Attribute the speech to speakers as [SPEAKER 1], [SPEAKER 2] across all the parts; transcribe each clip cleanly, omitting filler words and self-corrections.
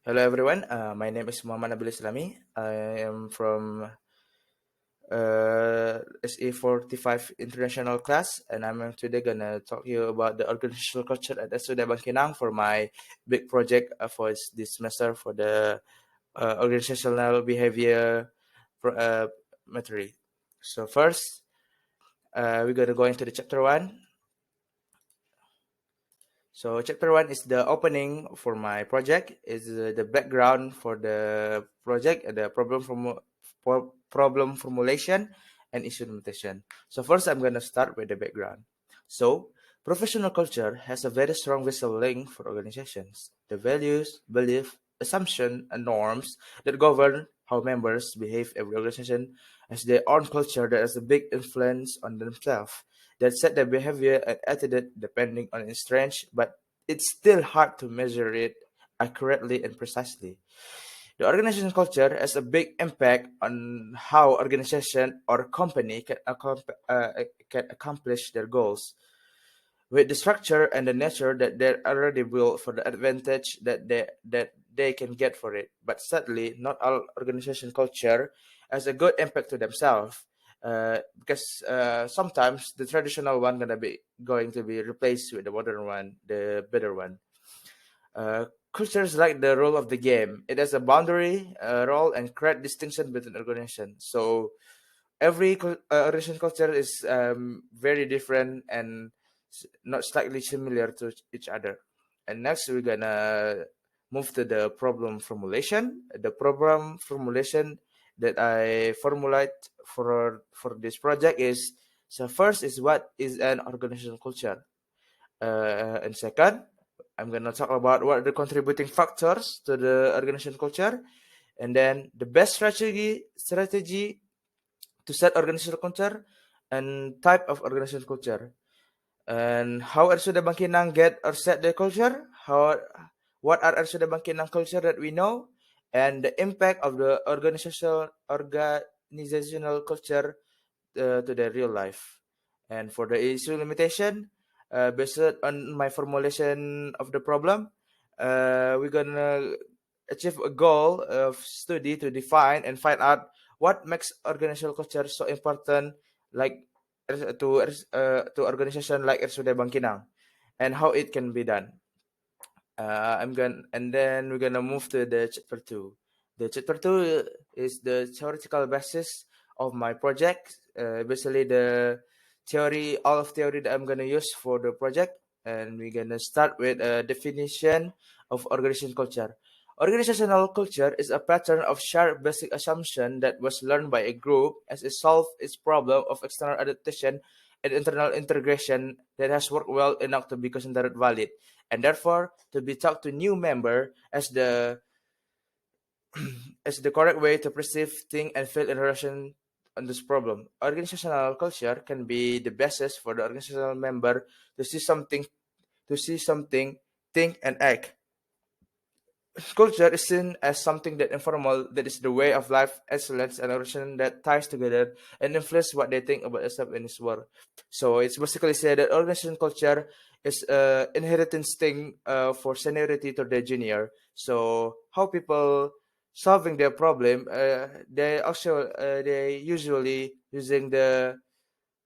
[SPEAKER 1] Hello everyone, my name is Muhammad Nabil Islami. I am from SE45 International Class, and I'm today gonna talk to you about the organizational culture at SUD Bangkinang for my big project for this semester for the organizational behavior material. So first, we're gonna go into the chapter one. So chapter one is the opening for my project. Is the background for the project, the problem formulation, and issue implementation. So first, I'm gonna start with the background. So professional culture has a very strong visual link for organizations. The values, belief, assumption, and norms that govern how members behave. Every organization has their own culture that has a big influence on themselves that set their behavior and attitude depending on its strength, but it's still hard to measure it accurately and precisely. The organization culture has a big impact on how organization or company can accomplish their goals. With the structure and the nature that they're already built for the advantage that they can get for it. But sadly, not all organization culture has a good impact to themselves. Because sometimes the traditional one going to be replaced with the modern one, the better one. Cultures like the role of the game. It has a boundary, role, and create distinction between organizations. So every organization culture is very different and not slightly similar to each other. And next, we're gonna move to the problem formulation. The problem formulation that I formulate for this project is, so first is what is an organizational culture, and second, I'm gonna talk about what are the contributing factors to the organizational culture, and then the best strategy to set organizational culture and type of organizational culture, and how Arsuda Bangkinang get or set the culture, what are Arsuda Bangkinang culture that we know, and the impact of the organizational culture to the real life. And for the issue limitation, based on my formulation of the problem, we're gonna achieve a goal of study to define and find out what makes organizational culture so important, like to organization like Ersudai Bangkinang, and how it can be done. I'm gonna and then we're gonna move to the chapter two. The chapter two is the theoretical basis of my project. Basically, the all of theory that I'm gonna use for the project, and we're gonna start with a definition of organization culture. Organizational culture is a pattern of shared basic assumption that was learned by a group as it solved its problem of external adaptation and internal integration that has worked well enough to be considered valid, and therefore to be taught to new member as the correct way to perceive, think, and feel in relation on this problem. Organizational culture can be the basis for the organizational member to see something, think, and act. Culture is seen as something that informal, that is the way of life, excellence, and origin that ties together and influence what they think about themselves in this world. So it's basically said that organization culture is inheritance thing for seniority to the junior. So how people solving their problem, they usually using the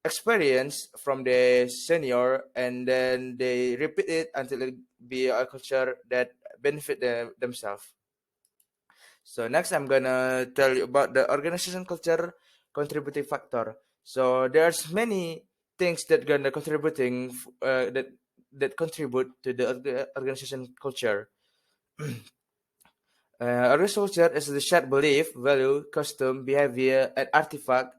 [SPEAKER 1] experience from the senior, and then they repeat it until it be a culture that benefit themselves. So next, I'm gonna tell you about the organization culture contributing factor. So there's many things that gonna contributing that contribute to the organization culture. Organization culture is the shared belief, value, custom, behavior, and artifact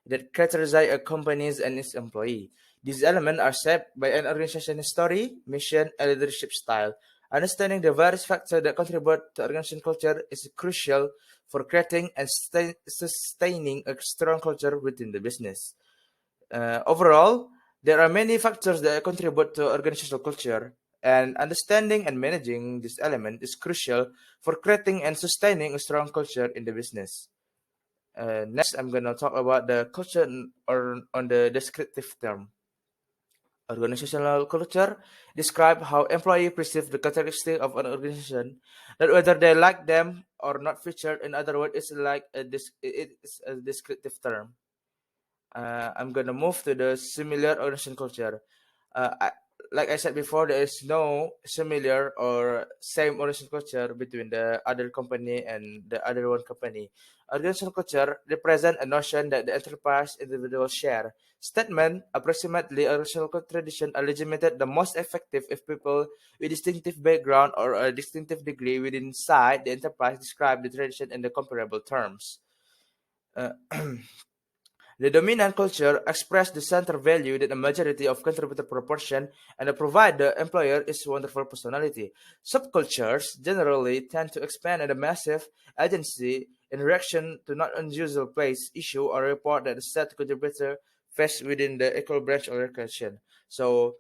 [SPEAKER 1] that characterize a company and its employee. These elements are shaped by an organization's story, mission, and leadership style. Understanding the various factors that contribute to organization culture is crucial for creating and sustaining a strong culture within the business. Overall, there are many factors that contribute to organizational culture, and understanding and managing this element is crucial for creating and sustaining a strong culture in the business. Next, I'm gonna talk about the culture or on the descriptive term. Organizational culture describe how employees perceive the characteristics of an organization, that whether they like them or not featured. In other words, it's a descriptive term. I'm gonna move to the similar organization culture. Uh, I, like I said before, there is no similar or same organization culture between the other company and the other one company. Organization culture represent a notion that the enterprise individuals share. Statement approximately organizational tradition are legitimate the most effective if people with distinctive background or a distinctive degree within inside the enterprise describe the tradition in the comparable terms. Uh, The dominant culture express the center value that a majority of contributor proportion and provide the employer is wonderful personality. Subcultures generally tend to expand at a massive agency in reaction to not unusual place, issue, or report that the set contributor face within the equal branch organization. So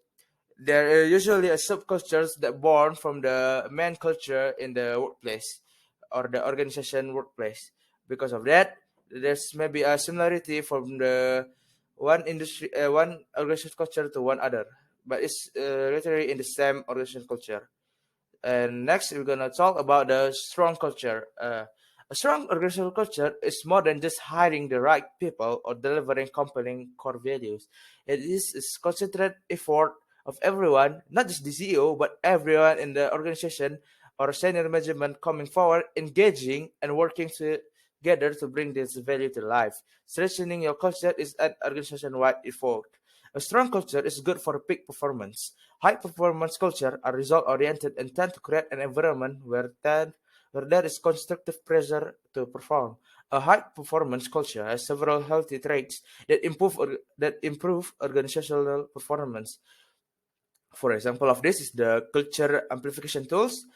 [SPEAKER 1] there are usually a subcultures that born from the main culture in the workplace or the organization workplace. Because of that, there's maybe a similarity from the one organization culture to one other, but it's literally in the same organization culture. And next, we're gonna talk about the strong culture. A strong organizational culture is more than just hiring the right people or delivering compelling core values. It is a concentrated effort of everyone, not just the CEO, but everyone in the organization or senior management coming forward, engaging and working together to bring this value to life. Strengthening your culture is an organization-wide effort. A strong culture is good for peak performance. High performance culture are result oriented and tend to create an environment where there is constructive pressure to perform. A high performance culture has several healthy traits that improve organizational performance. For example of this is the culture amplification tools,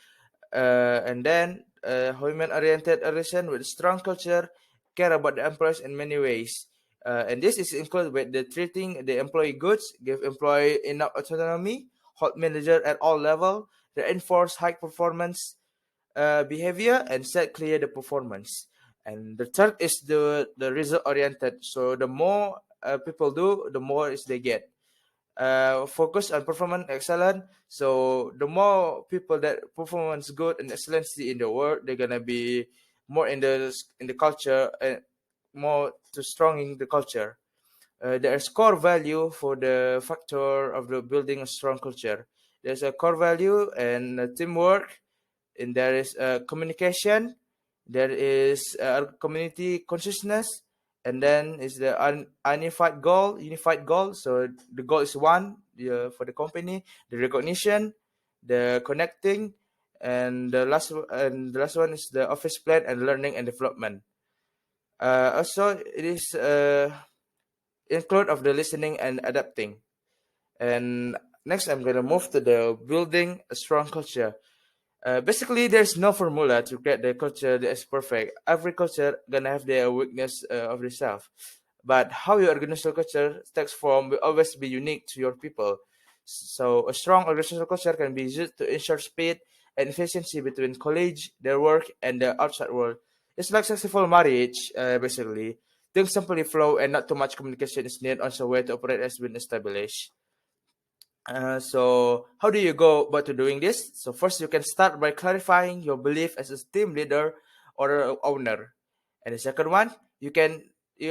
[SPEAKER 1] and then human oriented organization with strong culture care about the employees in many ways. And this is included with the treating the employee goods, give employee enough autonomy, hold manager at all level, reinforce high performance behavior, and set clear the performance. And the third is the result oriented. So the more people do, the more is they get. Focus on performance excellent. So the more people that performance good and excellency in the world, they're gonna be more in the culture and more to strong in the culture. There's core value for the factor of the building a strong culture. There's a core value and teamwork, and there is communication, there is community consciousness, and then is the unified goal. So the goal is one for the company, the recognition, the connecting, and the last one is the office plan and learning and development. Also, it is include of the listening and adapting. And next, I'm gonna move to the building a strong culture. Basically, there's no formula to create the culture that is perfect. Every culture gonna have their weakness of itself, but how your organizational culture takes form will always be unique to your people. So, a strong organizational culture can be used to ensure speed and efficiency between colleagues, their work, and the outside world. It's like successful marriage, basically. Things simply flow, and not too much communication is needed. Also, way to operate has been established. So how do you go about to doing this? So first you can start by clarifying your belief as a team leader or a owner. And the second one, you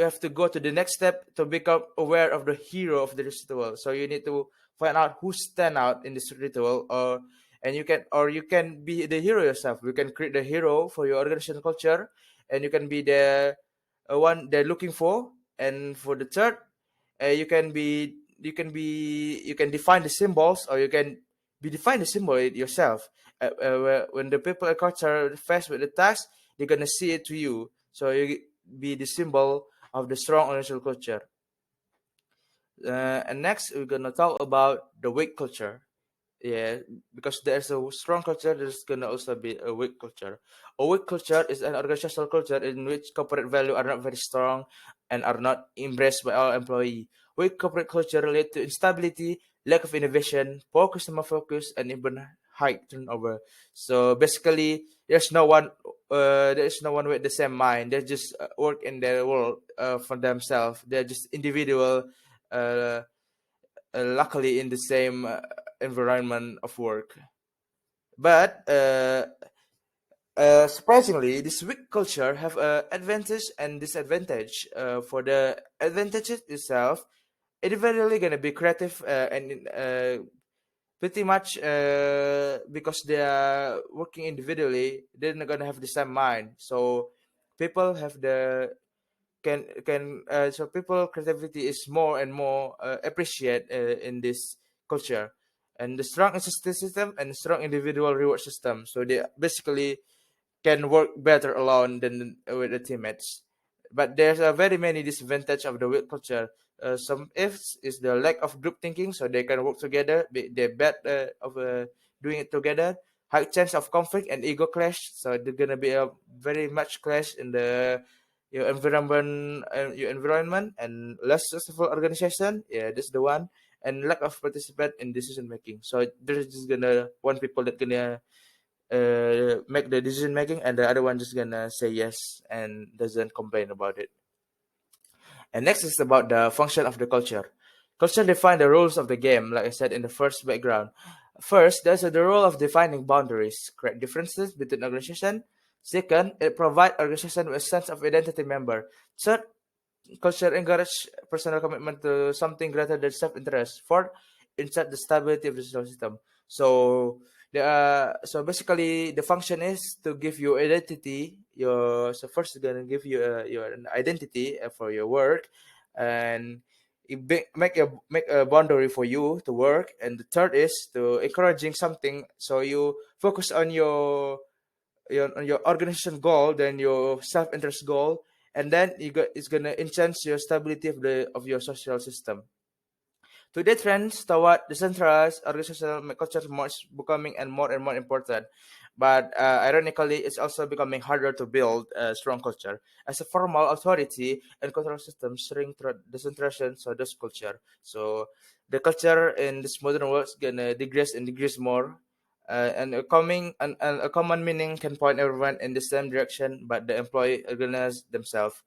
[SPEAKER 1] have to go to the next step to become aware of the hero of the ritual. So you need to find out who stand out in this ritual, or you can be the hero yourself. You can create the hero for your organizational culture, and you can be the one they're looking for. And for the third, you can define the symbols, or you can be define the symbol it yourself. When the people at cards are faced with the task, they're gonna see it to you, so you be the symbol of the strong organizational culture. And next we're gonna talk about the weak culture. Yeah, because there's a strong culture, there's gonna also be a weak culture. A weak culture is an organizational culture in which corporate value are not very strong and are not embraced by all employee. Weak corporate culture relate to instability, lack of innovation, poor customer focus, and even high turnover. So basically, there is no one with the same mind. They just work in their world for themselves. They're just individual. Uh, luckily in the same environment of work. But surprisingly, this weak culture have a advantage and disadvantage. For the advantages itself, it's very really gonna be creative and pretty much because they are working individually, they're not gonna have the same mind. So people have the can so people creativity is more and more appreciate in this culture, and the strong assistance system and strong individual reward system. So they basically can work better alone than with the teammates. But there's a very many disadvantage of the work culture. Some ifs is the lack of group thinking, so they can work together. They're bad of doing it together. High chance of conflict and ego clash, so there's gonna be a very much clash in the your environment, and less successful organization. Yeah, that's the one. And lack of participate in decision making. So there's just gonna one people that gonna make the decision making, and the other one just gonna say yes and doesn't complain about it. And next is about the function of the culture. Culture define the rules of the game, like I said in the first background. First, there's the role of defining boundaries, create differences between organization. Second, it provide organization with a sense of identity member. Third, culture encourage personal commitment to something greater than self-interest. Fourth, insert the stability of the social system. So so basically the function is to give you identity. Your so first is gonna give you your an identity for your work, and make a boundary for you to work. And the third is to encouraging something. So you focus on on your organization goal, then your self-interest goal, and then it's gonna enhance your stability of your social system. Today, trends toward decentralized organizational culture is becoming and more important. But ironically, it's also becoming harder to build a strong culture as a formal authority and control system shrink through decentralization. So this culture, so the culture in this modern world is gonna digress and digress more. And a common meaning can point everyone in the same direction, but the employee organize themselves.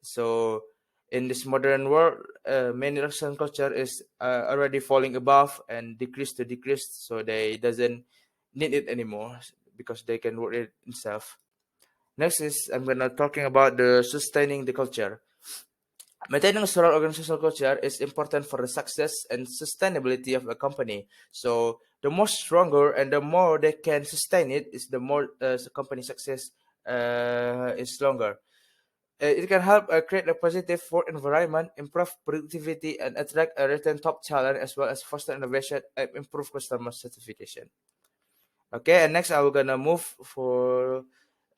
[SPEAKER 1] So in this modern world, many Russian culture is already falling above and decrease to decrease, so they doesn't need it anymore because they can work it themselves. Next is I'm gonna talking about the sustaining the culture. Maintaining a strong organizational culture is important for the success and sustainability of a company. So the more stronger and the more they can sustain it, is the more the company success is longer. It can help create a positive work environment, improve productivity, and attract a retain top talent, as well as foster innovation and improve customer certification. Okay, and next I'm gonna move for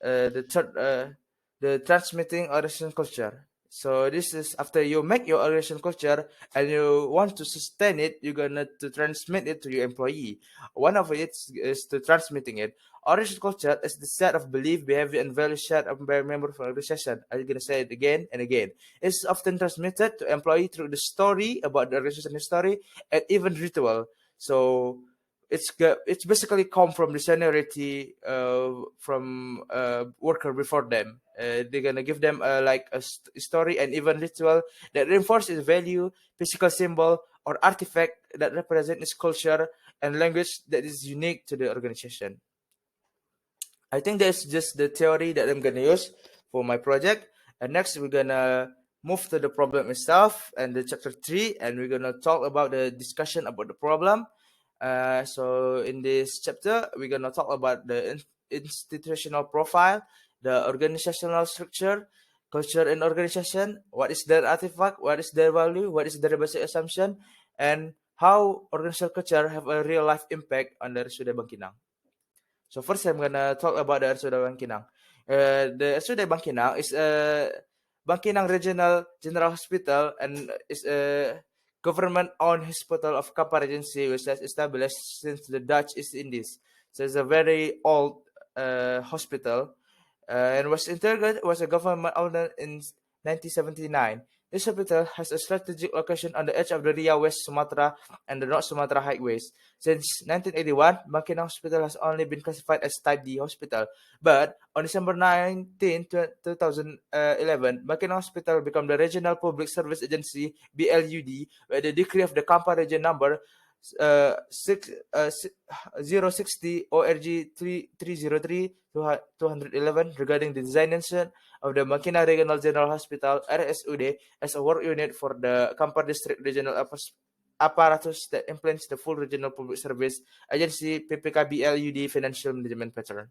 [SPEAKER 1] the third, the transmitting organization culture. So this is after you make your organization culture and you want to sustain it, you're gonna to transmit it to your employee. One of it is to transmitting it. Organization culture is the set of belief, behavior, and values shared by members of an organization. I'm gonna say it again and again. It's often transmitted to employee through the story about the organization history and even ritual. So it's basically come from the seniority from worker before them. They're gonna give them like a story and even ritual that reinforces value, physical symbol or artifact that represent its culture and language that is unique to the organization. I think that's just the theory that I'm gonna use for my project. And next we're gonna move to the problem itself and the chapter 3, and we're gonna talk about the discussion about the problem. So in this chapter, we're gonna talk about the institutional profile, the organizational structure, culture in organization, what is their artifact, what is their value, what is their basic assumption, and how organizational culture have a real life impact on the RSUD Bangkinang. So first, I'm gonna talk about the RSUD Bangkinang. The RSUD Bangkinang is a Bangkinang Regional General Hospital and is a government-owned hospital of Kapar Regency, which has established since the Dutch East Indies. So it's a very old hospital, and was integrated was a government owned in 1979. This hospital has a strategic location on the edge of the Ria West Sumatra and the North Sumatra highways. Since 1981, Bangkinang Hospital has only been classified as Type D hospital. But on December 19, 2011, Bangkinang Hospital became the Regional Public Service Agency (BLUD) with the decree of the Kampar Region Number 060 ORG 303 211 regarding the designation of the Makina Regional General Hospital (RSUD) as a work unit for the Kampar District Regional Apparatus that implements the full Regional Public Service Agency PPKBLUD financial management pattern.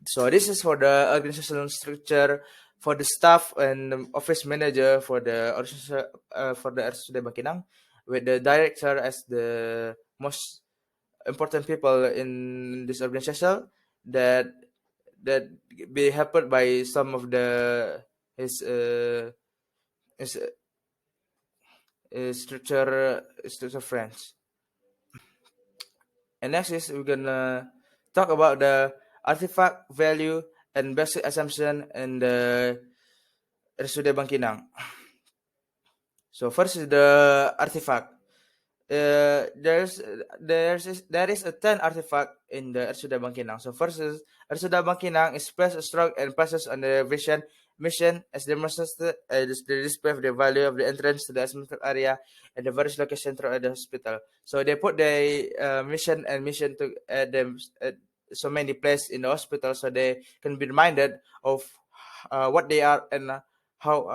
[SPEAKER 1] So this is for the organizational structure for the staff and office manager for the RSUD Bangkinang, with the director as the most important people in this organization that that be helped by some of the his his, structure friends. And next is we're gonna talk about the artifact value and basic assumption in the RSUD Bangkinang. So first is the artifact. There is a 10 artifact in the Arsuda Bangkinang. So first is Arsuda Bangkinang is placed a strong emphasis on the vision mission as demonstrated the display of the value of the entrance to the hospital area and the various locations throughout the hospital. So they put the mission to them so many places in the hospital so they can be reminded of what they are and how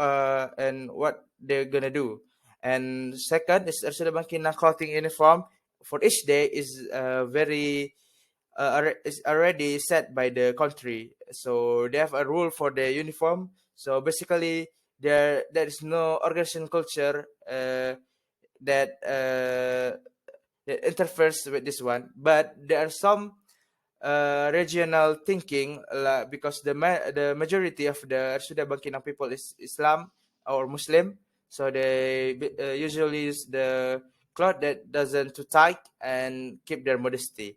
[SPEAKER 1] and what they're gonna do. And second is Ursula Bangkina clothing uniform for each day is is already set by the country. So they have a rule for the uniform. So basically, there is no organization culture that that interferes with this one. But there are some regional thinking because the majority of the Arsuda Bangkinang people is Islam or Muslim, so they usually use the cloth that doesn't too tight and keep their modesty.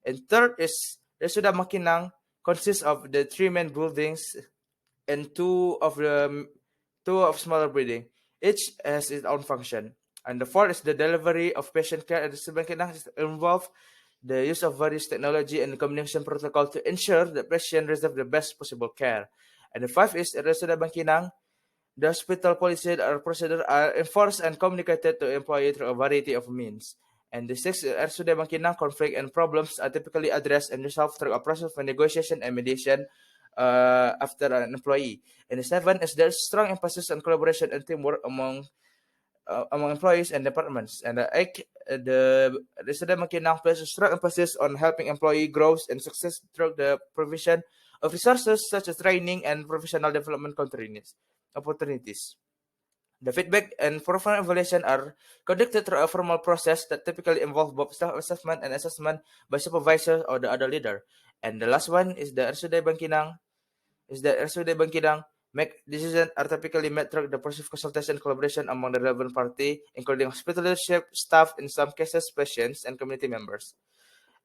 [SPEAKER 1] And third is Arsuda Bangkinang consists of the three main buildings and two of smaller building. Each has its own function. And the fourth is the delivery of patient care at the Bangkinang involve the use of various technology and communication protocol to ensure the patient receive the best possible care. And the fifth is Reseda Bangkinang. The hospital policy or procedure are enforced and communicated to employee through a variety of means. And the sixth, Reseda Bangkinang conflict and problems are typically addressed and resolved through a process of negotiation and mediation after an employee. And the seventh is there's strong emphasis on collaboration and teamwork among employees and departments. And the Resident Makinang places a strong emphasis on helping employee growth and success through the provision of resources such as training and professional development opportunities. The feedback and performance evaluation are conducted through a formal process that typically involves both staff assessment and assessment by supervisor or the other leader. And the last one is the RSUD Bangkinang make decisions are typically made through the process of consultation and collaboration among the relevant party, including hospital leadership, staff, in some cases, patients, and community members.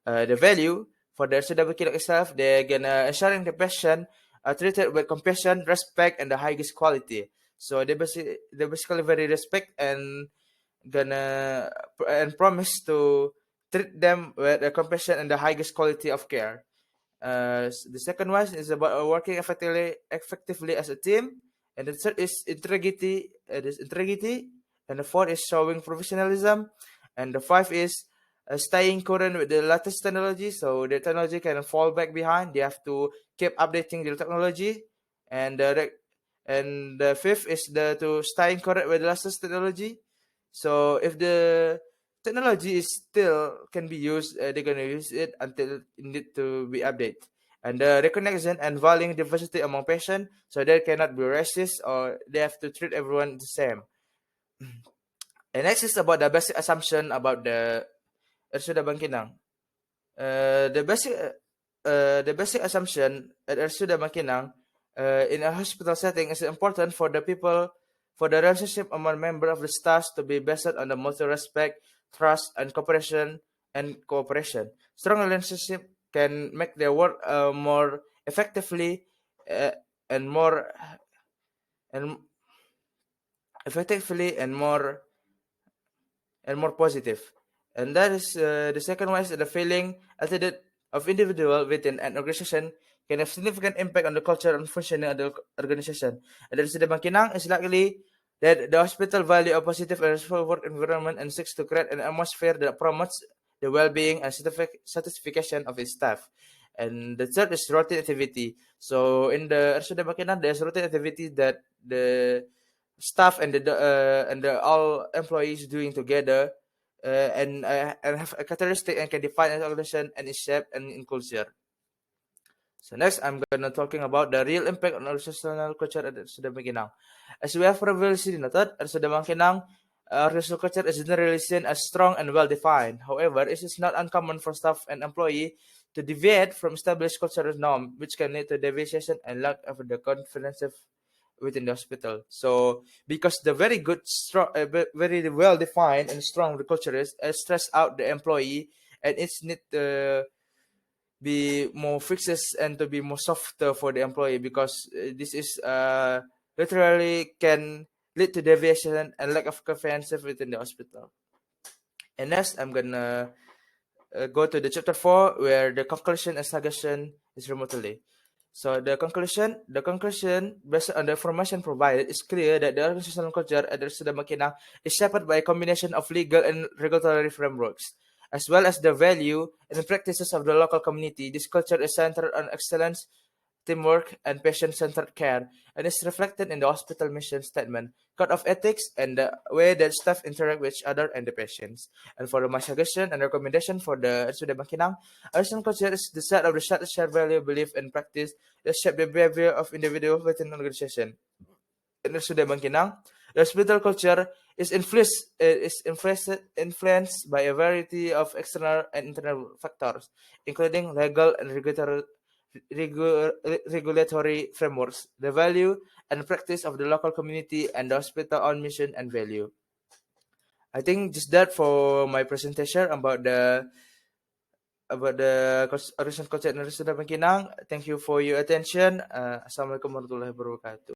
[SPEAKER 1] The value for the RSUD Bangkinang itself, they're gonna ensuring the patient are treated with compassion, respect, and the highest quality. So they basically very respect and gonna and promise to treat them with the compassion and the highest quality of care. The second one is about working effectively as a team, and the third is integrity. And the fourth is showing professionalism, and the five is staying current with the latest technology, so the technology can fall back behind. They have to keep updating the technology, and the fifth is the to staying current with the latest technology. So if the technology is still can be used, they're gonna use it until it need to be updated. And the recognition and valuing diversity among patients, so there cannot be racist or they have to treat everyone the same. And next is about the basic assumption about the Ersuda Bangkinang. The basic assumption at Ersuda Bangkinang in a hospital setting is important for the people for the relationship among members of the staff to be based on the mutual respect, trust, and cooperation. Strong relationship can make their work more effectively uh, and more and effectively and more positive. And that is the second one is the feeling attitude of individual within an organization can have significant impact on the culture and functioning of the organization. And the Sida Bangkinang is likely that the hospital value a positive and respectful work environment and seeks to create an atmosphere that promotes the well-being and satisfaction of its staff. And the third is routine activity. So in the Sida Bangkinang, there's routine activity that the staff and the all employees doing together and have a characteristic and can define an organization and its shape and in culture. So next, I'm gonna talking about the real impact on organizational culture at Sudah Makinang. As we have previously noted, at Sudah Makinang, organizational culture is generally seen as strong and well defined. However, it is not uncommon for staff and employee to deviate from established cultural norm, which can lead to deviation and lack of the confidence within the hospital. So because the very good, strong, very well defined and strong the culture is, stress out the employee, and it's need to be more fixes and to be more softer for the employee because this is literally can lead to deviation and lack of confidence within the hospital. And next, I'm gonna go to the chapter 4 where the conclusion and suggestion is remotely. So the conclusion based on the information provided is clear that the organizational culture at the Sudah Makinang is shaped by a combination of legal and regulatory frameworks, as well as the value and practices of the local community. This culture is centered on excellence, teamwork, and patient-centered care, and is reflected in the hospital mission statement, code of ethics, and the way that staff interact with each other and the patients. And for my suggestion and recommendation for the Sudah Bangkinang, Asian culture is the set of the shared value, belief, and practice that shape the behavior of individuals within an organization. In the Sudah Bangkinang, the hospital culture is influenced by a variety of external and internal factors, including legal and regulatory frameworks, the value and practice of the local community, and the hospital on mission and value. I think just that for my presentation about the recent concept in Sudah Bangkinang. Thank you for your attention. Assalamualaikum warahmatullahi wabarakatuh.